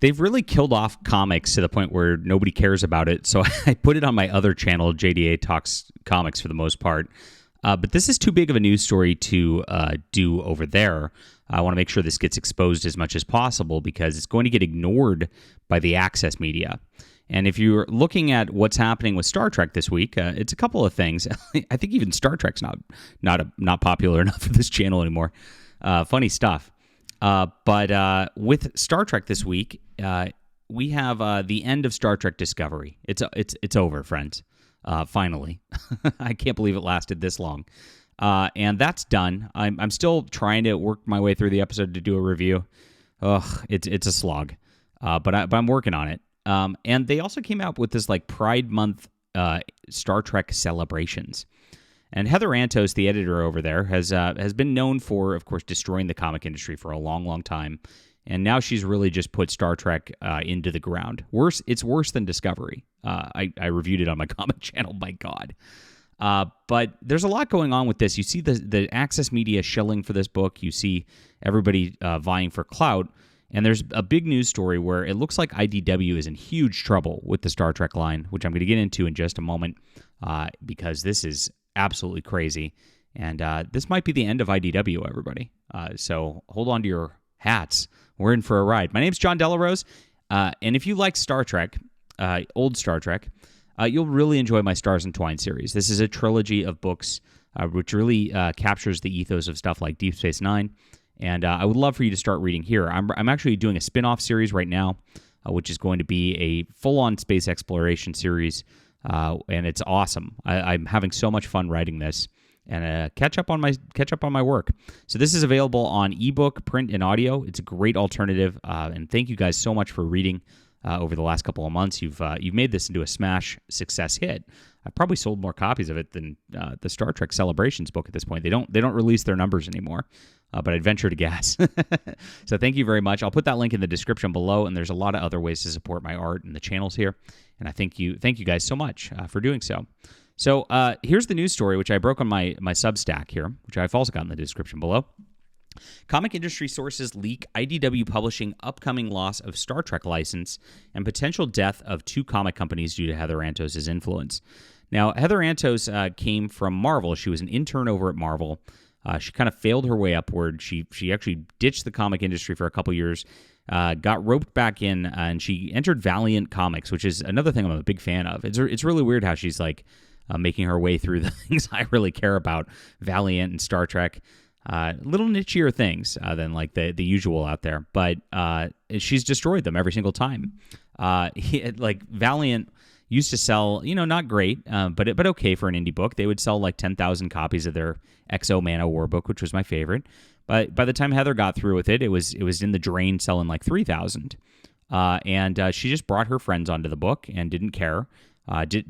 They've really killed off comics to the point where nobody cares about it. So I put it on my other channel, JDA Talks Comics, for the most part. But this is too big of a news story to do over there. I want to make sure this gets exposed as much as possible because it's going to get ignored by the access media. And if you're looking at what's happening with Star Trek this week, it's a couple of things. I think even Star Trek's not popular enough for this channel anymore. Funny stuff. But with Star Trek this week, we have the end of Star Trek Discovery. It's over, friends. Finally. I can't believe it lasted this long. And that's done. I'm still trying to work my way through the episode to do a review. Ugh, it's a slog. But I'm working on it. And they also came out with this like Pride Month Star Trek celebrations. And Heather Antos, the editor over there, has been known for, of course, destroying the comic industry for a long, long time. And now she's really just put Star Trek into the ground. It's worse than Discovery. I reviewed it on my comic channel, my God. But there's a lot going on with this. You see the access media shilling for this book. You see everybody vying for clout. And there's a big news story where it looks like IDW is in huge trouble with the Star Trek line, which I'm going to get into in just a moment because this is absolutely crazy. And this might be the end of IDW, everybody. So hold on to your hats. We're in for a ride. My name's John Delarose, and if you like Star Trek, old Star Trek, you'll really enjoy my Stars Entwined series. This is a trilogy of books which really captures the ethos of stuff like Deep Space Nine, and I would love for you to start reading here. I'm actually doing a spin-off series right now, which is going to be a full-on space exploration series, and it's awesome. I'm having so much fun writing this. And catch up on my work. So this is available on ebook, print, and audio. It's a great alternative. And thank you guys so much for reading over the last couple of months. You've made this into a smash success hit. I've probably sold more copies of it than the Star Trek Celebrations book at this point. They don't release their numbers anymore. But I'd venture to guess. So thank you very much. I'll put that link in the description below. And there's a lot of other ways to support my art and the channels here. And I thank you guys so much for doing so. So here's the news story, which I broke on my Substack here, which I've also got in the description below. Comic industry sources leak IDW publishing upcoming loss of Star Trek license and potential death of 2 comic companies due to Heather Antos' influence. Now, Heather Antos came from Marvel. She was an intern over at Marvel. She kind of failed her way upward. She actually ditched the comic industry for a couple years, got roped back in, and she entered Valiant Comics, which is another thing I'm a big fan of. It's really weird how she's like making her way through the things I really care about, Valiant and Star Trek. Little nichier things than like the usual out there, but she's destroyed them every single time. Like Valiant used to sell, not great, but okay for an indie book. They would sell like 10,000 copies of their XO Man of War book, which was my favorite. But by the time Heather got through with it, it was in the drain, selling like 3,000. And she just brought her friends onto the book and didn't care.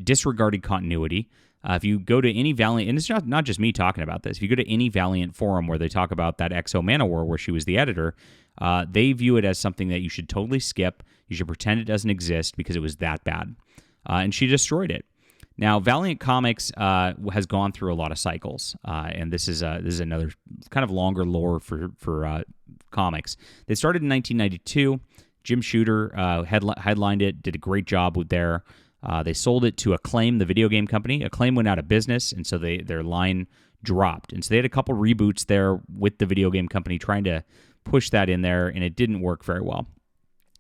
Disregarded continuity. If you go to any Valiant, and it's not just me talking about this, if you go to any Valiant forum where they talk about that XO Man of War where she was the editor, they view it as something that you should totally skip. You should pretend it doesn't exist because it was that bad. And she destroyed it. Now, Valiant Comics has gone through a lot of cycles, and this is another kind of longer lore for comics. They started in 1992. Jim Shooter headlined it, did a great job with their. They sold it to Acclaim, the video game company. Acclaim went out of business, and so their line dropped. And so they had a couple reboots there with the video game company trying to push that in there, and it didn't work very well.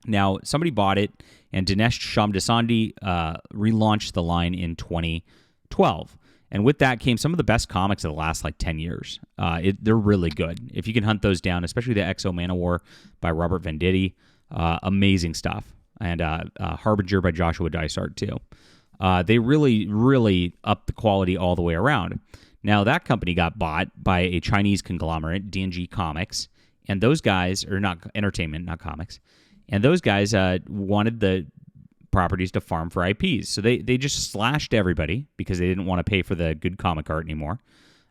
Now, somebody bought it, and Dinesh Shamdasani relaunched the line in 2012. And with that came some of the best comics of the last, 10 years. They're really good. If you can hunt those down, especially the XO Man of War by Robert Venditti, amazing stuff. And Harbinger by Joshua Dysart, too. They really, really upped the quality all the way around. Now, that company got bought by a Chinese conglomerate, D&G Comics, and those guys, or not entertainment, not comics, and those guys wanted the properties to farm for IPs. So they just slashed everybody because they didn't want to pay for the good comic art anymore,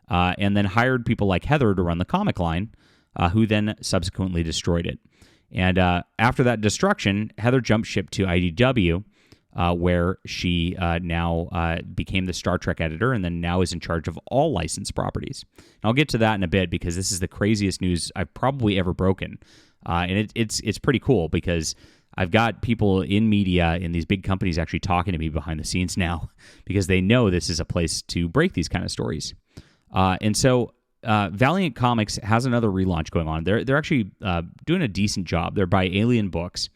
and then hired people like Heather to run the comic line, who then subsequently destroyed it. And after that destruction, Heather jumped ship to IDW, where she now became the Star Trek editor and then now is in charge of all licensed properties. And I'll get to that in a bit because this is the craziest news I've probably ever broken. And it's pretty cool because I've got people in media in these big companies actually talking to me behind the scenes now because they know this is a place to break these kind of stories. And so Valiant Comics has another relaunch going on. They're actually doing a decent job. They're by Alien Books.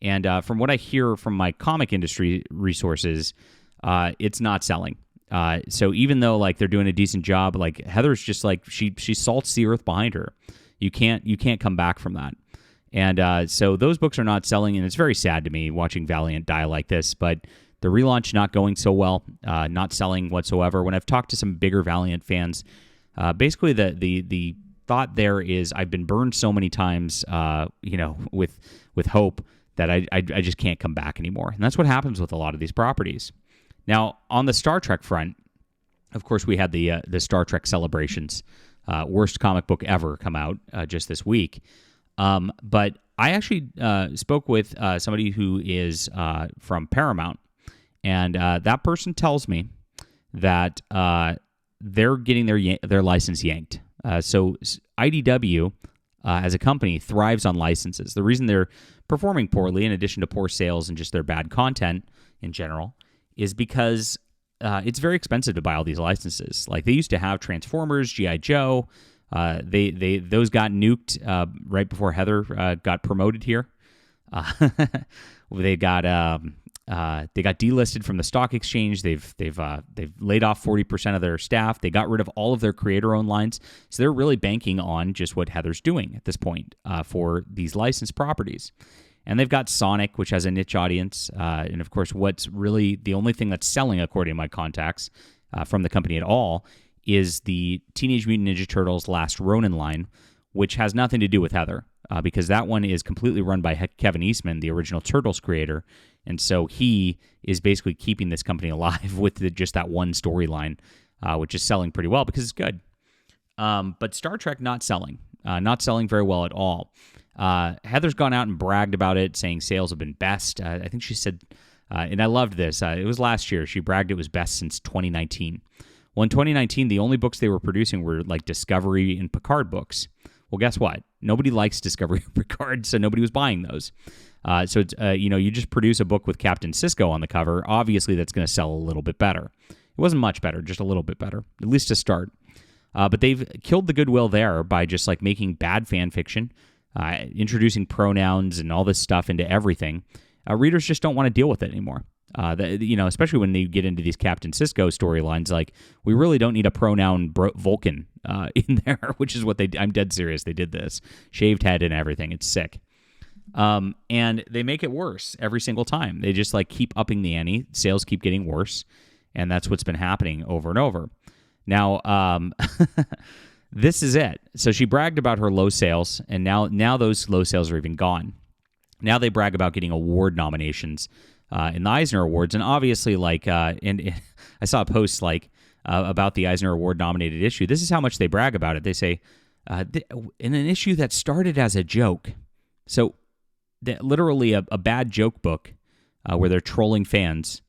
And from what I hear from my comic industry resources, it's not selling. So even though like they're doing a decent job, like Heather's just like she salts the earth behind her. You can't come back from that. And so those books are not selling, and it's very sad to me watching Valiant die like this. But the relaunch not going so well, not selling whatsoever. When I've talked to some bigger Valiant fans, basically the thought there is I've been burned so many times, with hope that I just can't come back anymore. And that's what happens with a lot of these properties. Now, on the Star Trek front, of course, we had the Star Trek Celebrations, worst comic book ever, come out just this week. But I actually spoke with somebody who is from Paramount, and that person tells me that they're getting their license yanked. So IDW, as a company, thrives on licenses. The reason they're performing poorly, in addition to poor sales and just their bad content in general, is because it's very expensive to buy all these licenses. Like they used to have Transformers, G.I. Joe. Those got nuked right before Heather got promoted here. They got delisted from the stock exchange. They've laid off 40% of their staff. They got rid of all of their creator-owned lines. So they're really banking on just what Heather's doing at this point for these licensed properties. And they've got Sonic, which has a niche audience. And of course, what's really the only thing that's selling, according to my contacts from the company at all, is the Teenage Mutant Ninja Turtles Last Ronin line, which has nothing to do with Heather, because that one is completely run by Kevin Eastman, the original Turtles creator. And so he is basically keeping this company alive with just that one storyline, which is selling pretty well because it's good. But Star Trek not selling very well at all. Heather's gone out and bragged about it, saying sales have been best. I think she said, and I loved this, it was last year, she bragged it was best since 2019. Well, in 2019, the only books they were producing were like Discovery and Picard books. Well, guess what? Nobody likes Discovery and Picard, so nobody was buying those. So it's, you just produce a book with Captain Sisko on the cover. Obviously, that's going to sell a little bit better. It wasn't much better, just a little bit better, at least to start. But they've killed the goodwill there by just like making bad fan fiction, introducing pronouns and all this stuff into everything. Readers just don't want to deal with it anymore. Especially when they get into these Captain Sisko storylines, like we really don't need a pronoun Vulcan in there, which is what I'm dead serious. They did this shaved head and everything. It's sick. And they make it worse every single time. They just like keep upping the ante. Sales keep getting worse. And that's what's been happening over and over. Now, this is it. So she bragged about her low sales, and now those low sales are even gone. Now they brag about getting award nominations in the Eisner Awards, and obviously, like, and I saw a post like about the Eisner Award nominated issue. This is how much they brag about it. They say in an issue that started as a joke, so literally a bad joke book where they're trolling fans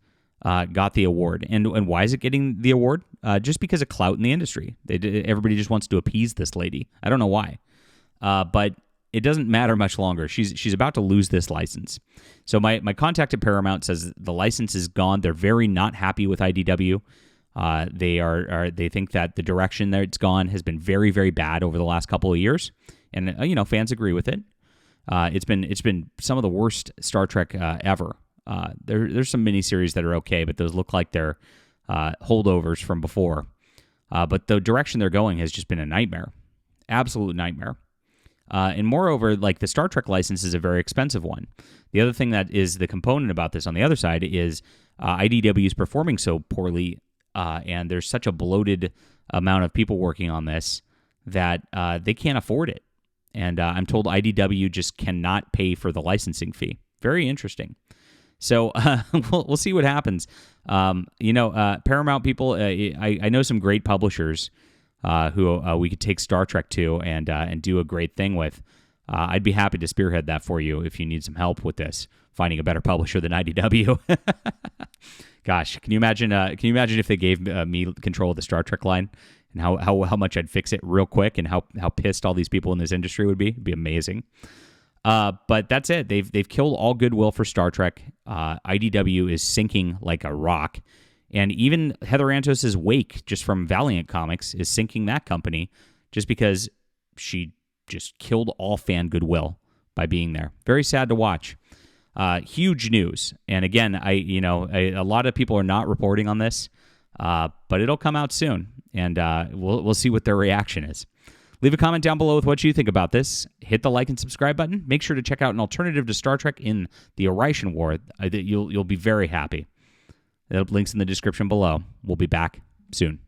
got the award. And why is it getting the award? Just because of clout in the industry. Everybody just wants to appease this lady. I don't know why, but it doesn't matter much longer. She's about to lose this license. So my contact at Paramount says the license is gone. They're very not happy with IDW. They think that the direction that it's gone has been very, very bad over the last couple of years, and fans agree with it. It's been some of the worst Star Trek ever. There's some miniseries that are okay, but those look like they're holdovers from before. But the direction they're going has just been a nightmare, absolute nightmare. And moreover, like the Star Trek license is a very expensive one. The other thing that is the component about this on the other side is IDW is performing so poorly, and there's such a bloated amount of people working on this that they can't afford it. And I'm told IDW just cannot pay for the licensing fee. Very interesting. So we'll see what happens. Paramount people, I know some great publishers who we could take Star Trek to and do a great thing with. I'd be happy to spearhead that for you if you need some help with this, finding a better publisher than IDW. Gosh, can you imagine if they gave me control of the Star Trek line and how much I'd fix it real quick and how pissed all these people in this industry would be? It'd be amazing. But that's it. They've killed all goodwill for Star Trek. IDW is sinking like a rock. And even Heather Antos' Wake, just from Valiant Comics, is sinking that company just because she just killed all fan goodwill by being there. Very sad to watch. Huge news. And again, a lot of people are not reporting on this, but it'll come out soon, and we'll see what their reaction is. Leave a comment down below with what you think about this. Hit the like and subscribe button. Make sure to check out an alternative to Star Trek in the Oration War. You'll be very happy. The link's in the description below. We'll be back soon.